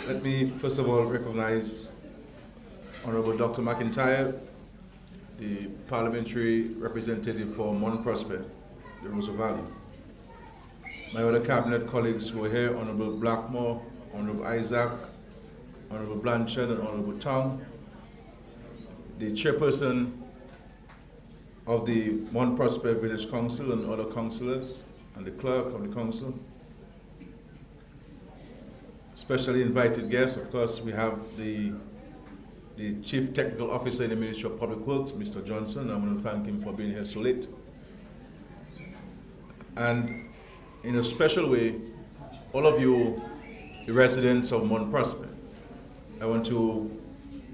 Let me first of all recognize Honorable Dr. McIntyre, the parliamentary representative for Morne Prosper, the Roosevelt Valley. My other cabinet colleagues who are here, Honorable Blackmore, Honorable Isaac, Honorable Blanchard, and Honorable Tong, the chairperson of the Morne Prosper Village Council and other councillors, and the clerk of the council. Specially invited guests, of course, we have the Chief Technical Officer in the Ministry of Public Works, Mr. Johnson. I want to thank him for being here so late. And in a special way, all of you, the residents of Morne Prosper, I want to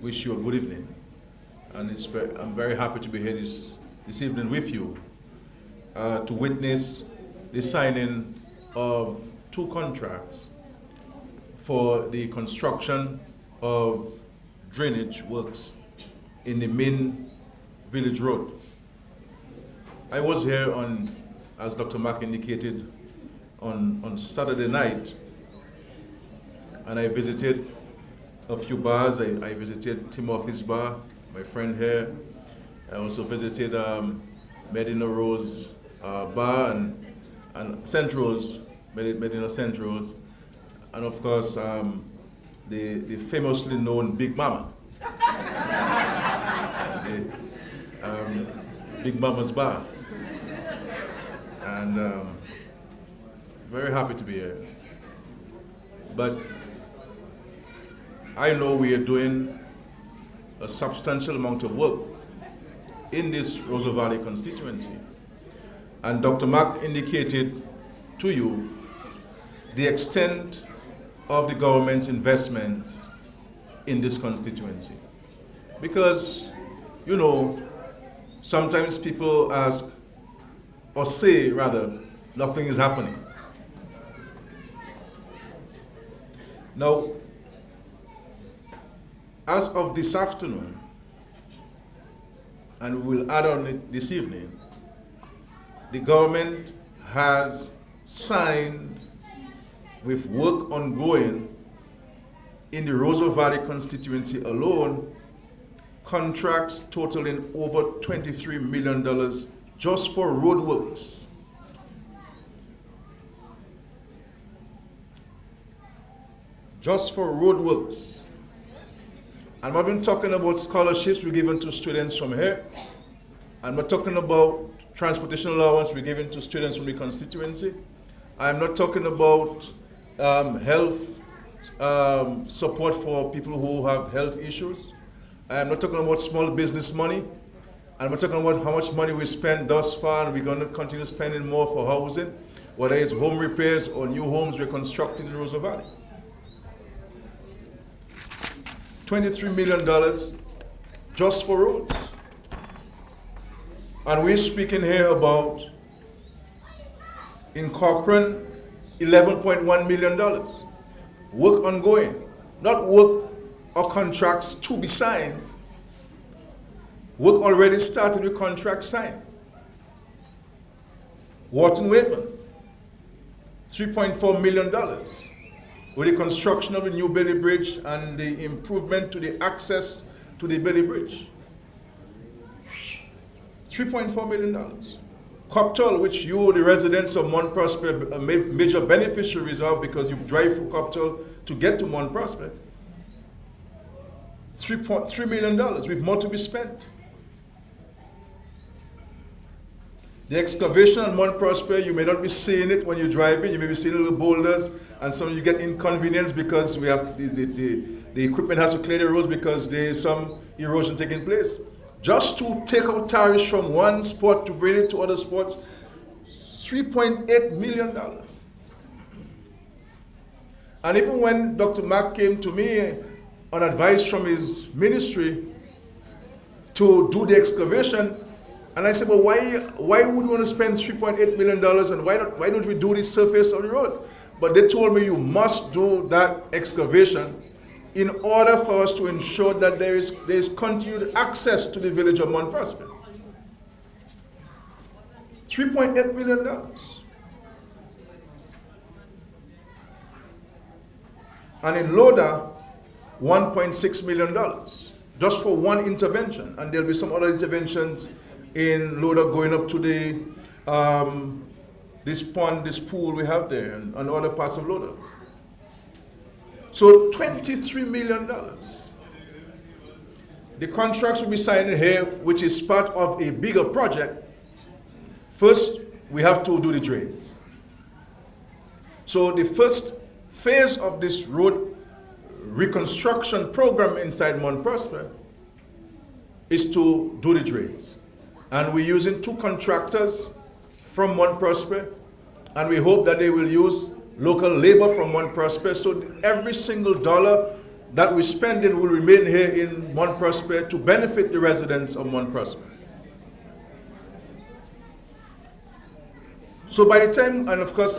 wish you a good evening. And I'm very happy to be here this evening with you to witness the signing of 2 contracts for the construction of drainage works in the main village road. I was here as Dr. Mack indicated, on Saturday night, and I visited a few bars. I visited Timothy's Bar, my friend here. I also visited Medina Rose Bar and St. Rose, Medina St. Rose, and of course the famously known Big Mama. Big Mama's Bar. And very happy to be here. But I know we are doing a substantial amount of work in this Roosevelt Valley constituency. And Dr. Mack indicated to you the extent of the government's investments in this constituency. Because, you know, sometimes people ask, or say rather, nothing is happening. Now, as of this afternoon, and we will add on it this evening, the government has signed, with work ongoing in the Roosevelt Valley constituency alone, contracts totaling over $23 million just for roadworks. Just for roadworks. I'm not even talking about scholarships we're giving to students from here. I'm not talking about transportation allowance we're giving to students from the constituency. I'm not talking about health support for people who have health issues. I'm not talking about small business money. I'm not talking about how much money we spent thus far, and we're going to continue spending more for housing, whether it's home repairs or new homes we're constructing in Roosevelt Valley. $23 million just for roads. And we're speaking here about, in Cochrane, $11.1 million. Work ongoing, not work or contracts to be signed. Work already started with contract signed. Wharton Waven, $3.4 million with the construction of the new Bailey Bridge and the improvement to the access to the Bailey Bridge. $3.4 million. Coptal, which you, the residents of Morne Prosper, are major beneficiaries of because you drive through Coptal to get to Morne Prosper. $3.3 million with more to be spent. The excavation on Morne Prosper, you may not be seeing it when you're driving. You may be seeing little boulders, and some of you get inconvenienced because we have the equipment has to clear the roads because there is some erosion taking place. Just to take out tires from one spot to bring it to other spots, $3.8 million. And even when Dr. Mack came to me on advice from his ministry to do the excavation, and I said, well, why would we want to spend $3.8 million and why don't we do the surface of the road? But they told me you must do that excavation in order for us to ensure that there is continued access to the village of Morne Prosper. $3.8 million. and in Loda, $1.6 million, just for one intervention. And there'll be some other interventions in Loda going up to the this pond, this pool we have there, and other parts of Loda. So $23 million. The contracts will be signed here, which is part of a bigger project. First, we have to do the drains. So the first phase of this road reconstruction program inside Morne Prosper is to do the drains. And we're using 2 contractors from Morne Prosper, and we hope that they will use local labor from Morne Prosper, so every single dollar that we're spending will remain here in Morne Prosper to benefit the residents of Morne Prosper. So by the time, and of course,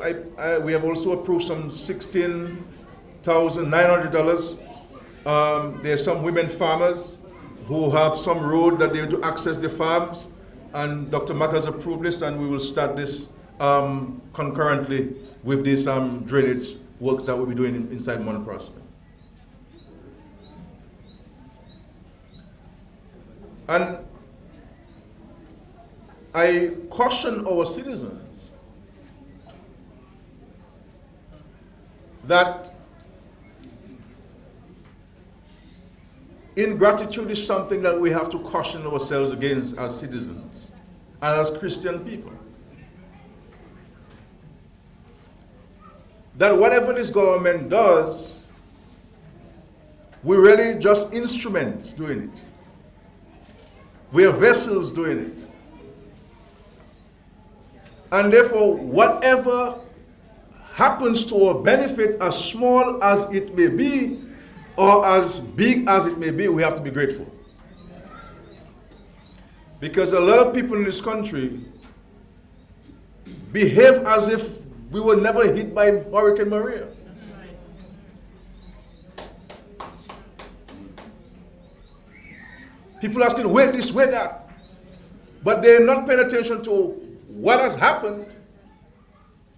we have also approved some $16,900. There are some women farmers who have some road that they need to access their farms, and Dr. Mack has approved this, and we will start this concurrently with these drainage works that we'll be doing inside Morne Prosper. And I caution our citizens that ingratitude is something that we have to caution ourselves against as citizens and as Christian people. That whatever this government does, we're really just instruments doing it. We are vessels doing it. And therefore, whatever happens to our benefit, as small as it may be, or as big as it may be, we have to be grateful. Because a lot of people in this country behave as if we were never hit by Hurricane Maria. People asking, where this, where that. But they're not paying attention to what has happened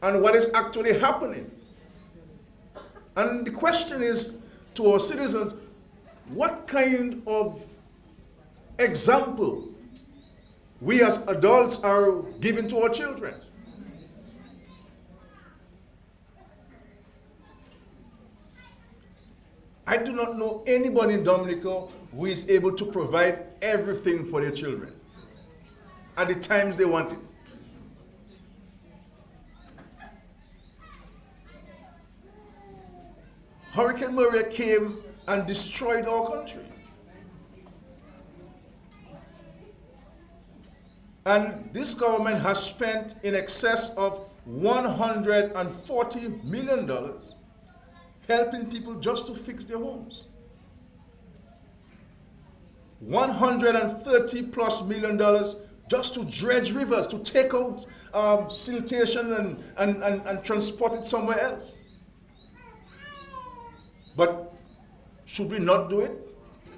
and what is actually happening. And the question is to our citizens, what kind of example we as adults are giving to our children? I do not know anybody in Dominica who is able to provide everything for their children at the times they want it. Hurricane Maria came and destroyed our country. And this government has spent in excess of $140 million helping people just to fix their homes. $130+ million just to dredge rivers, to take out siltation and transport it somewhere else. But should we not do it?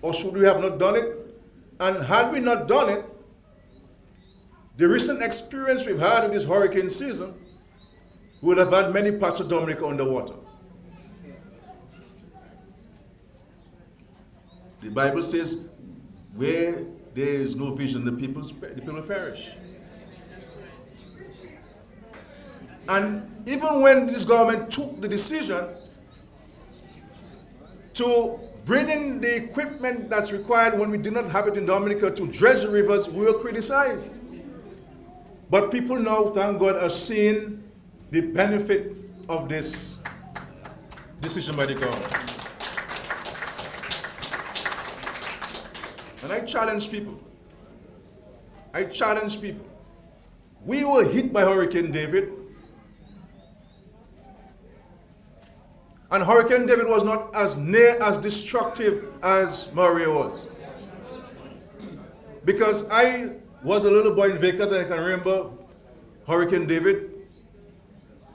Or should we have not done it? And had we not done it, the recent experience we've had in this hurricane season, we would have had many parts of Dominica underwater. The Bible says, where there is no vision, the people perish. And even when this government took the decision to bring in the equipment that's required when we did not have it in Dominica to dredge the rivers, we were criticized. But people now, thank God, are seeing the benefit of this decision by the government. And I challenge people. We were hit by Hurricane David. And Hurricane David was not as near as destructive as Maria was. Because I was a little boy in Vegas and I can remember Hurricane David.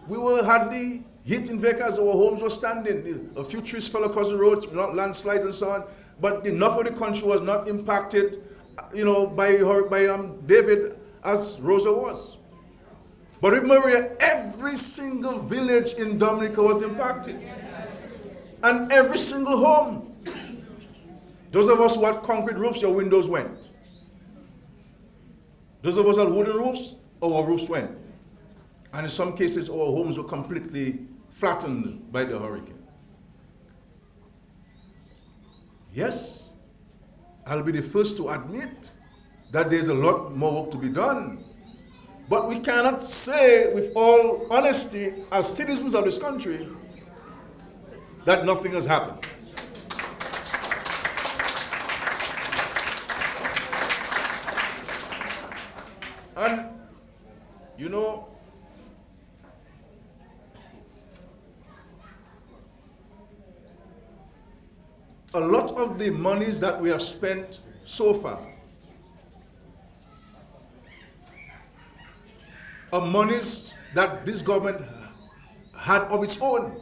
We were hardly hit in Vegas, our homes were standing. A few trees fell across the roads, not landslides and so on. But enough of the country was not impacted, by David as Rosa was. But with Maria, every single village in Dominica was impacted. And every single home. Those of us who had concrete roofs, your windows went. Those of us who had wooden roofs, our roofs went. And in some cases, our homes were completely flattened by the hurricane. Yes, I'll be the first to admit that there's a lot more work to be done. But we cannot say with all honesty, as citizens of this country, that nothing has happened. And, you know, a lot of the monies that we have spent so far are monies that this government had of its own.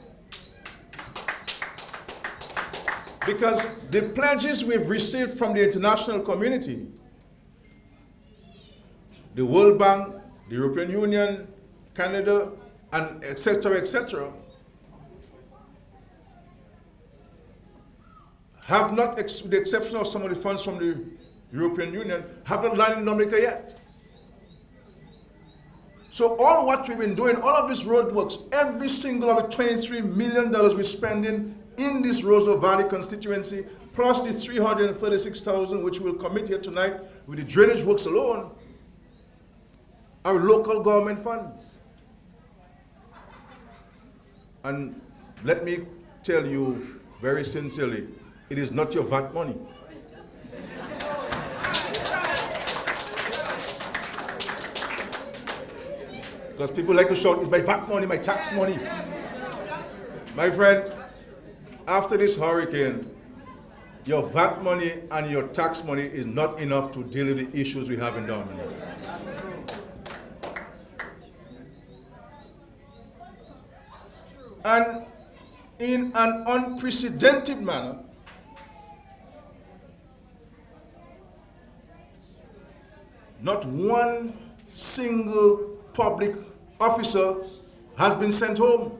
Because the pledges we've received from the international community, the World Bank, the European Union, Canada, and etc., have not, with the exception of some of the funds from the European Union, have not landed in Dominica yet. So all what we've been doing, all of these roadworks, every single of the $23 million we're spending in this Roosevelt Valley constituency, plus the $336,000 which we'll commit here tonight with the drainage works alone, are local government funds. And let me tell you very sincerely, it is not your VAT money. Because people like to shout, it's my VAT money, my tax money. My friend, after this hurricane, your VAT money and your tax money is not enough to deal with the issues we have in Dominica. And in an unprecedented manner, not one single public officer has been sent home.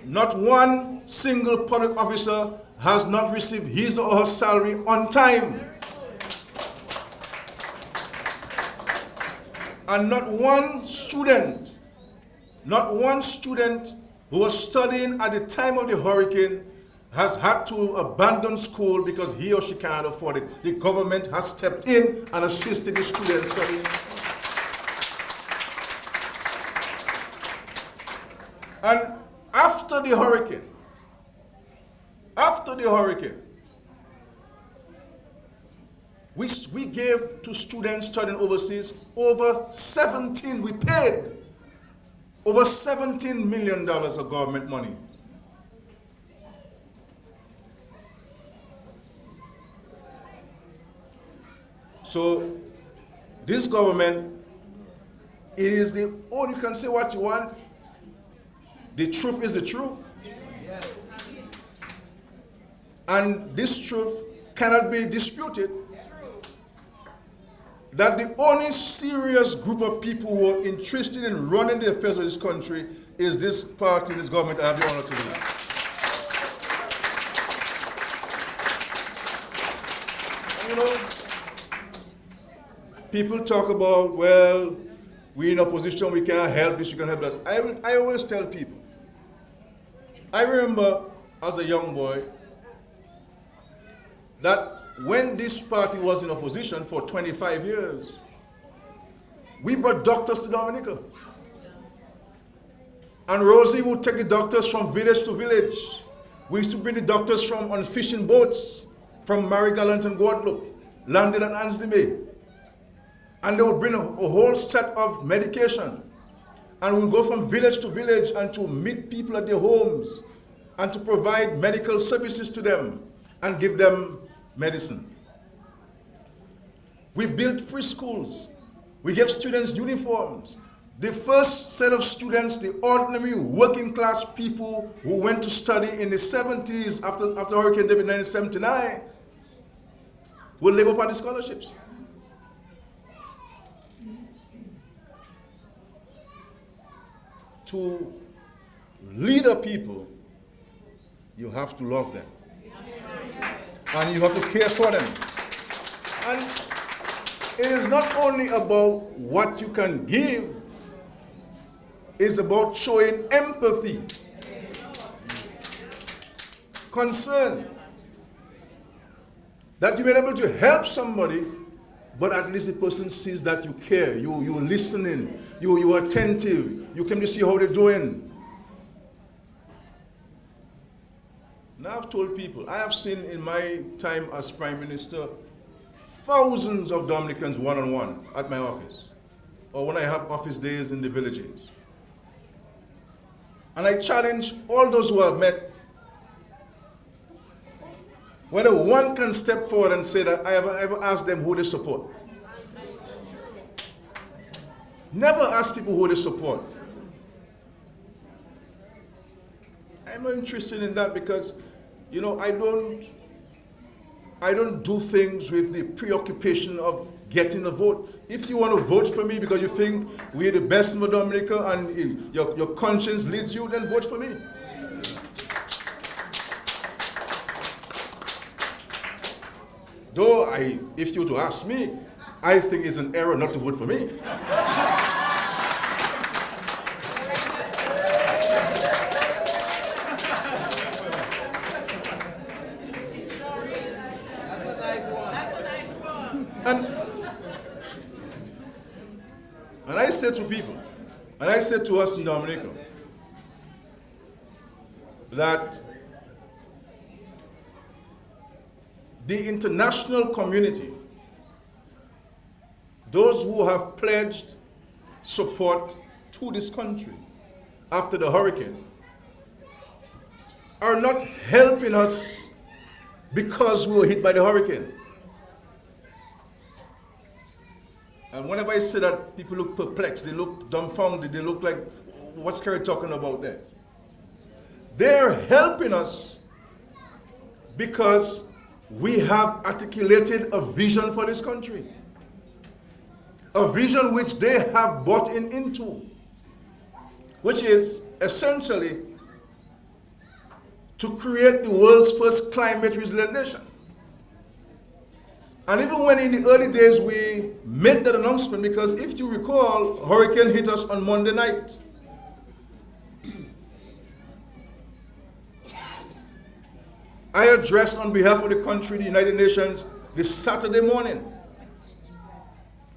Not one single public officer has not received his or her salary on time. And not one student who was studying at the time of the hurricane has had to abandon school because he or she cannot afford it. The government has stepped in and assisted the students studying. And after the hurricane, we gave to students studying overseas we paid over $17 million of government money. So this government is the only, you can say what you want, the truth is the truth. And this truth cannot be disputed. That the only serious group of people who are interested in running the affairs of this country is this party, this government I have the honor to lead. And you know, people talk about, well, we're in opposition, we can't help this, you can help us. I always tell people, I remember as a young boy that when this party was in opposition for 25 years, we brought doctors to Dominica. And Rosie would take the doctors from village to village. We used to bring the doctors on fishing boats from Marie-Galante and Guadeloupe, landed at Anse de May. And they would bring a whole set of medication. And we'll go from village to village and to meet people at their homes and to provide medical services to them and give them medicine. We built preschools. We gave students uniforms. The first set of students, the ordinary working class people who went to study in the 70s after Hurricane David in 1979, were Labour Party scholarships. To lead a people, you have to love them. And you have to care for them. And it is not only about what you can give, it's about showing empathy, concern, that you may be able to help somebody, but at least the person sees that you care, you're listening, you're attentive, you came to see how they're doing. Now I've told people, I have seen in my time as Prime Minister, thousands of Dominicans one-on-one at my office, or when I have office days in the villages. And I challenge all those who I've met, whether one can step forward and say that I have ever asked them who they support. Never ask people who they support. I'm not interested in that because, you know, I don't do things with the preoccupation of getting a vote. If you want to vote for me because you think we're the best in Dominica and your conscience leads you, then vote for me. Though if you were to ask me, I think it's an error not to vote for me. And I say to people, and I say to us in Dominica, that the international community, those who have pledged support to this country after the hurricane, are not helping us because we were hit by the hurricane. And whenever I say that, people look perplexed, they look dumbfounded, they look like, what's Skerrit talking about there? They're helping us because we have articulated a vision for this country. A vision which they have bought into, which is essentially to create the world's first climate resilient nation. And even when in the early days we made that announcement, because if you recall, hurricane hit us on Monday night. I addressed on behalf of the country, the United Nations, this Saturday morning.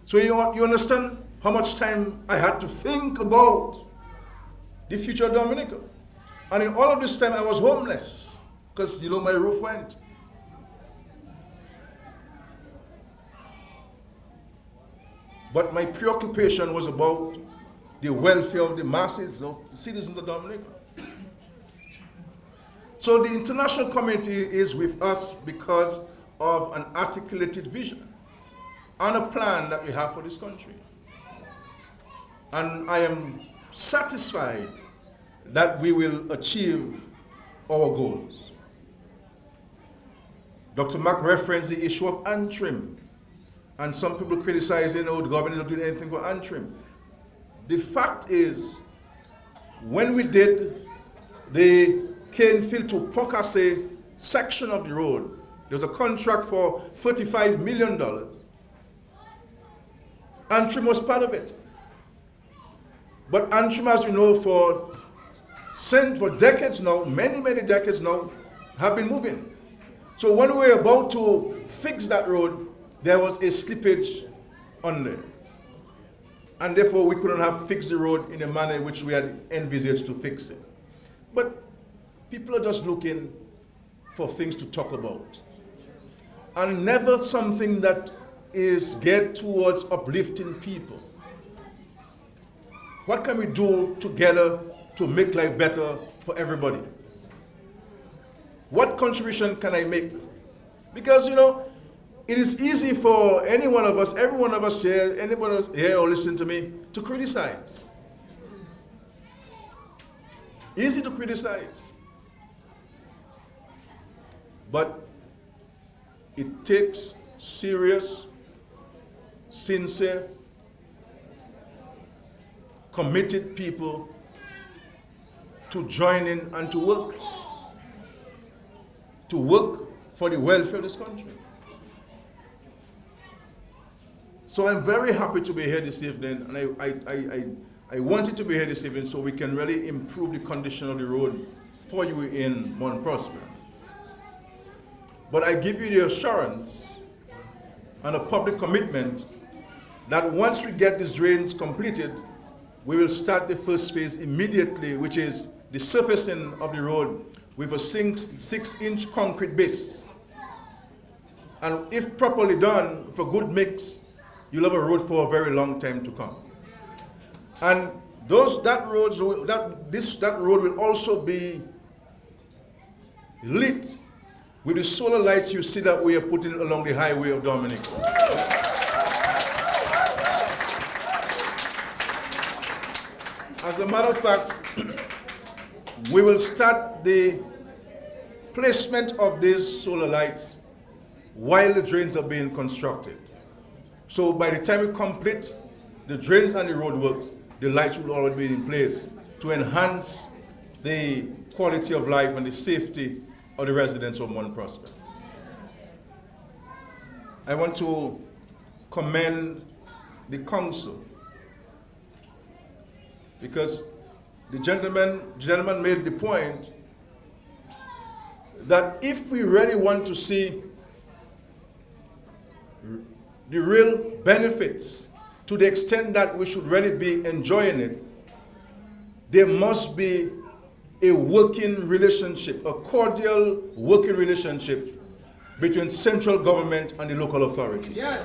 So you understand how much time I had to think about the future of Dominica. And in all of this time I was homeless, because my roof went. But my preoccupation was about the welfare of the masses, of the citizens of Dominica. So the international community is with us because of an articulated vision and a plan that we have for this country. And I am satisfied that we will achieve our goals. Dr. Mack referenced the issue of Untrimmed. And some people criticize, the government is not doing anything for Untrimmed. The fact is, when we did the Canefield to Pokase section of the road, there was a contract for $35 million. Untrimmed was part of it. But Untrimmed, as you know, for decades now, many decades now, have been moving. So when we were about to fix that road, there was a slippage on there. And therefore, we couldn't have fixed the road in a manner which we had envisaged to fix it. But people are just looking for things to talk about. And never something that is geared towards uplifting people. What can we do together to make life better for everybody? What contribution can I make? Because, it is easy for any one of us, every one of us here, anybody here or listening to me, to criticize. Easy to criticize. But it takes serious, sincere, committed people to join in and to work for the welfare of this country. So I'm very happy to be here this evening, and I wanted to be here this evening so we can really improve the condition of the road for you in Morne Prosper. But I give you the assurance and a public commitment that once we get these drains completed, we will start the first phase immediately, which is the surfacing of the road with a 6-inch concrete base. And if properly done, with a good mix, you'll have a road for a very long time to come. And that road will also be lit with the solar lights you see that we are putting along the highway of Dominica. As a matter of fact, we will start the placement of these solar lights while the drains are being constructed. So by the time we complete the drains and the road works, the lights will already be in place to enhance the quality of life and the safety of the residents of Morne Prosper. I want to commend the council because the gentleman made the point that if we really want to see the real benefits to the extent that we should really be enjoying it, there must be a working relationship, a cordial working relationship between central government and the local authority. Yes.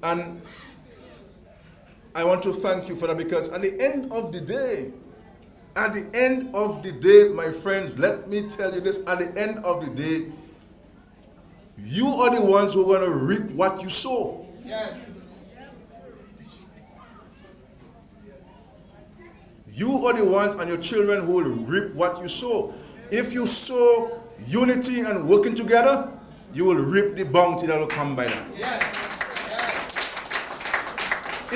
And I want to thank you for that because at the end of the day, my friends, let me tell you this, at the end of the day, you are the ones who are going to reap what you sow. Yes. You are the ones and your children who will reap what you sow. If you sow unity and working together, you will reap the bounty that will come by that. Yes.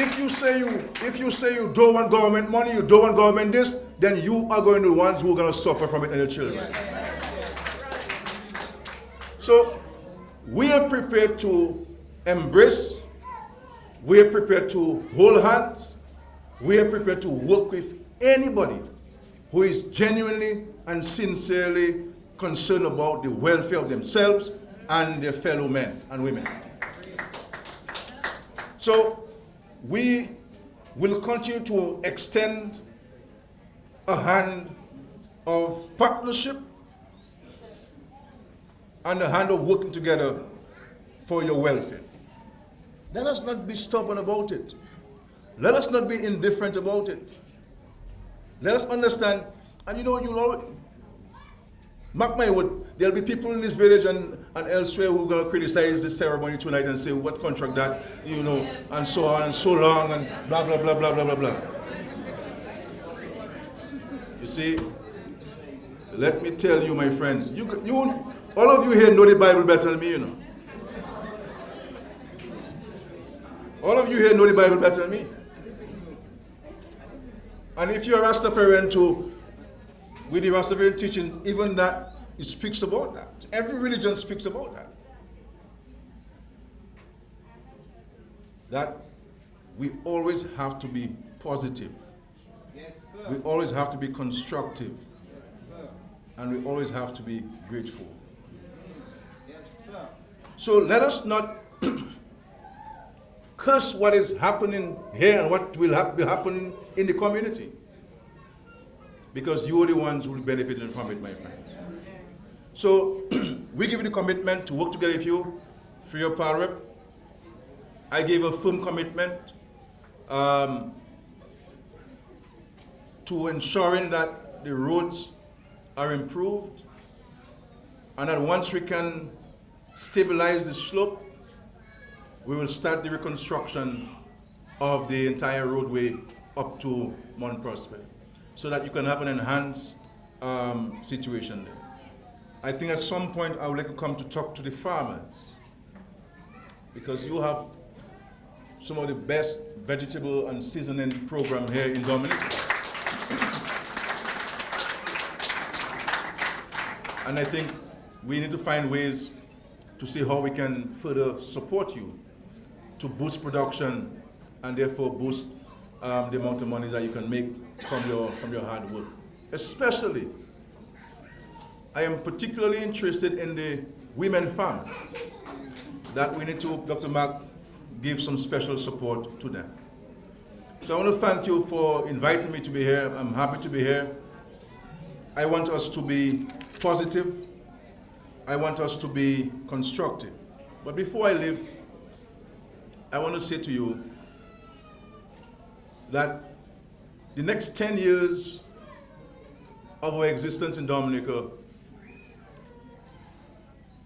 If you say you don't want government money, you don't want government this, then you are going to be the ones who are going to suffer from it and your children. So we are prepared to embrace, we are prepared to hold hands, we are prepared to work with anybody who is genuinely and sincerely concerned about the welfare of themselves and their fellow men and women. So we will continue to extend a hand of partnership and a hand of working together for your welfare. Let us not be stubborn about it. Let us not be indifferent about it. Let us understand, and you'll always, mark my word, there'll be people in this village and elsewhere who are going to criticize the ceremony tonight and say, what contract that, and so on and so long and blah, blah, blah, blah, blah, blah, blah. You see, let me tell you, my friends, all of you here know the Bible better than me, All of you here know the Bible better than me. And if you're a Rastafarian too, with the Rastafarian teaching, even that, it speaks about that. Every religion speaks about that. That we always have to be positive. Yes, sir. We always have to be constructive. Yes, sir. And we always have to be grateful. Yes, sir. So let us not curse what is happening here and what will be happening in the community. Because you are the ones who will benefit from it, my friends. So we give you the commitment to work together with you for your power rep. I gave a firm commitment to ensuring that the roads are improved and that once we can stabilize the slope, we will start the reconstruction of the entire roadway up to Morne Prosper so that you can have an enhanced situation there. I think at some point I would like to come to talk to the farmers because you have some of the best vegetable and seasoning program here in Dominica. And I think we need to find ways to see how we can further support you to boost production and therefore boost the amount of money that you can make from your hard work. Especially, I am particularly interested in the women farmers, that we need to, Dr. Mark, give some special support to them. So I want to thank you for inviting me to be here. I'm happy to be here. I want us to be positive. I want us to be constructive. But before I leave, I want to say to you that the next 10 years of our existence in Dominica,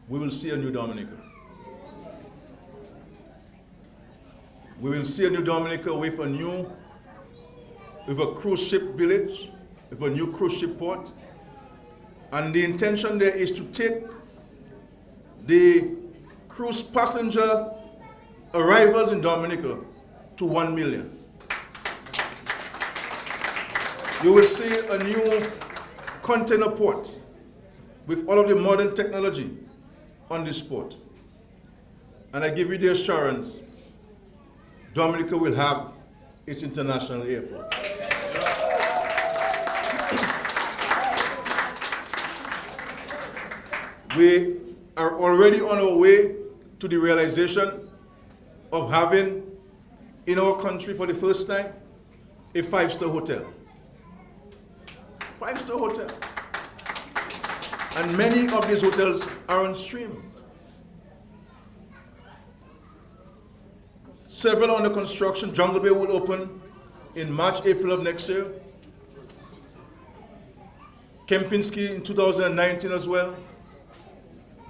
we will see a new Dominica. We will see a new Dominica with a cruise ship village, with a new cruise ship port. And the intention there is to take the cruise passenger arrivals in Dominica to 1 million. You will see a new container port with all of the modern technology on this port. And I give you the assurance, Dominica will have its international airport. We are already on our way to the realization of having in our country for the first time a 5-star hotel. 5-star hotel. And many of these hotels are on stream. Several under construction. Jungle Bay will open in March, April of next year. Kempinski in 2019 as well.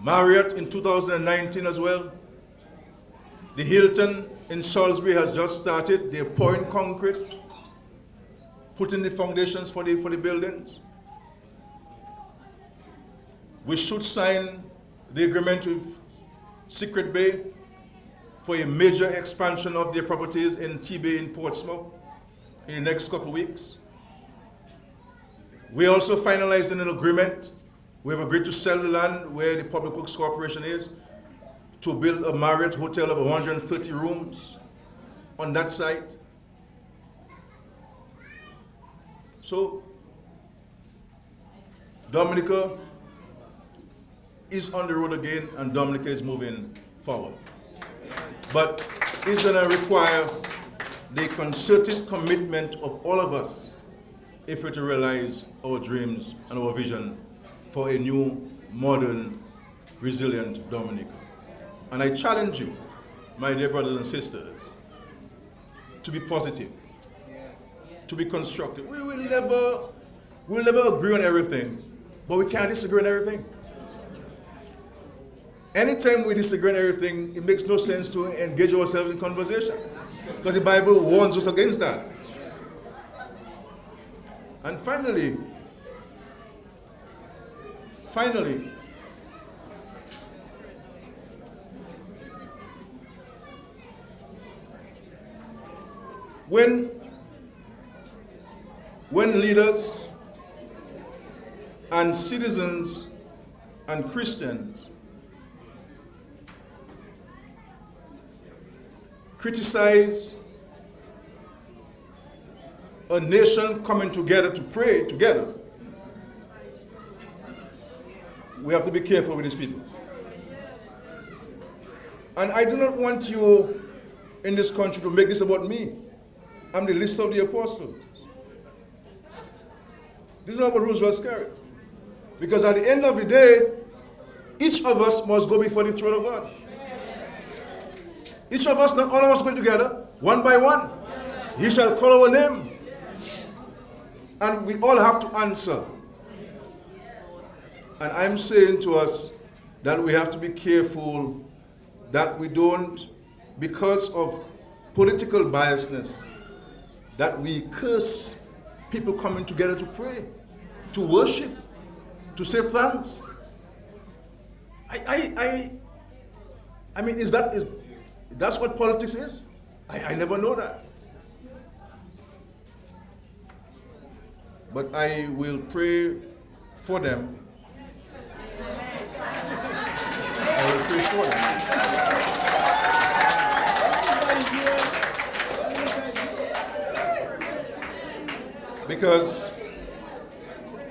Marriott in 2019 as well. The Hilton in Salisbury has just started. They're pouring concrete, putting the foundations for the buildings. We should sign the agreement with Secret Bay for a major expansion of their properties in T-Bay in Portsmouth in the next couple of weeks. We also finalized an agreement. We have agreed to sell the land where the Public Works Corporation is to build a Marriott hotel of 130 rooms on that site. So, Dominica is on the road again, and Dominica is moving forward. But it's going to require the concerted commitment of all of us if we're to realize our dreams and our vision for a new, modern, resilient Dominica. And I challenge you, my dear brothers and sisters, to be positive, to be constructive. We will never agree on everything, but we can't disagree on everything. Anytime we disagree on everything, it makes no sense to engage ourselves in conversation, because the Bible warns us against that. And finally, when leaders and citizens and Christians criticize a nation coming together to pray together, we have to be careful with these people. And I do not want you in this country to make this about me. I'm the least of the apostles. This is not about Roosevelt Skerrit. Because at the end of the day, each of us must go before the throne of God. Each of us, not all of us going together, one by one. He shall call our name. And we all have to answer. And I'm saying to us that we have to be careful that we don't, because of political biasness, that we curse people coming together to pray, to worship, to say thanks. I mean, that's what politics is? I never know that. But I will pray for them. I will pray for them. Because,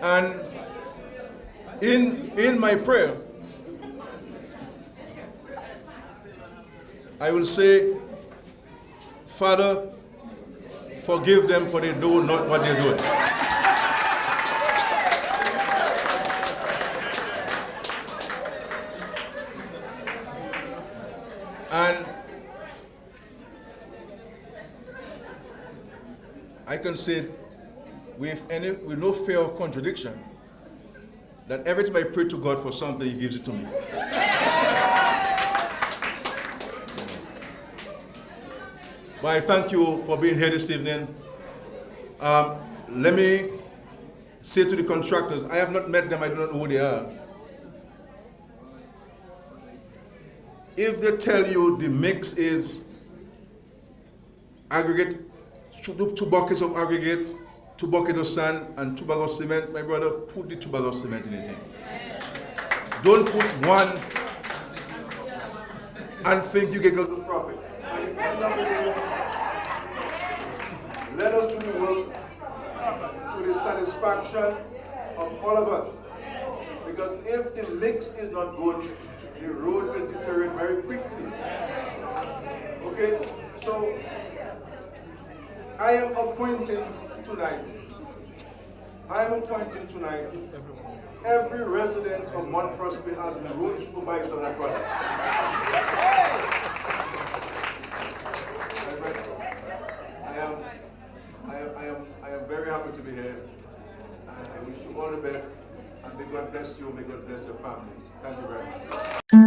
and in my prayer, I will say, Father, forgive them for they know not what they're doing. And I can say with no fear of contradiction that every time I pray to God for something, He gives it to me. But I thank you for being here this evening. Let me say to the contractors, I have not met them, I do not know who they are. If they tell you the mix is aggregate, 2 buckets of aggregate, 2 buckets of sand, and 2 bags of cement, my brother, put the 2 bags of cement in the thing. Don't put one and think you get a good profit. Let us do the work to the satisfaction of all of us. Because if the mix is not good, the road will deteriorate very quickly. Okay? So, I am appointing tonight every resident of Morne Prosper as the road supervisor on that project. I am very happy to be here. And I wish you all the best. And may God bless you. May God bless your families. Thank you very much.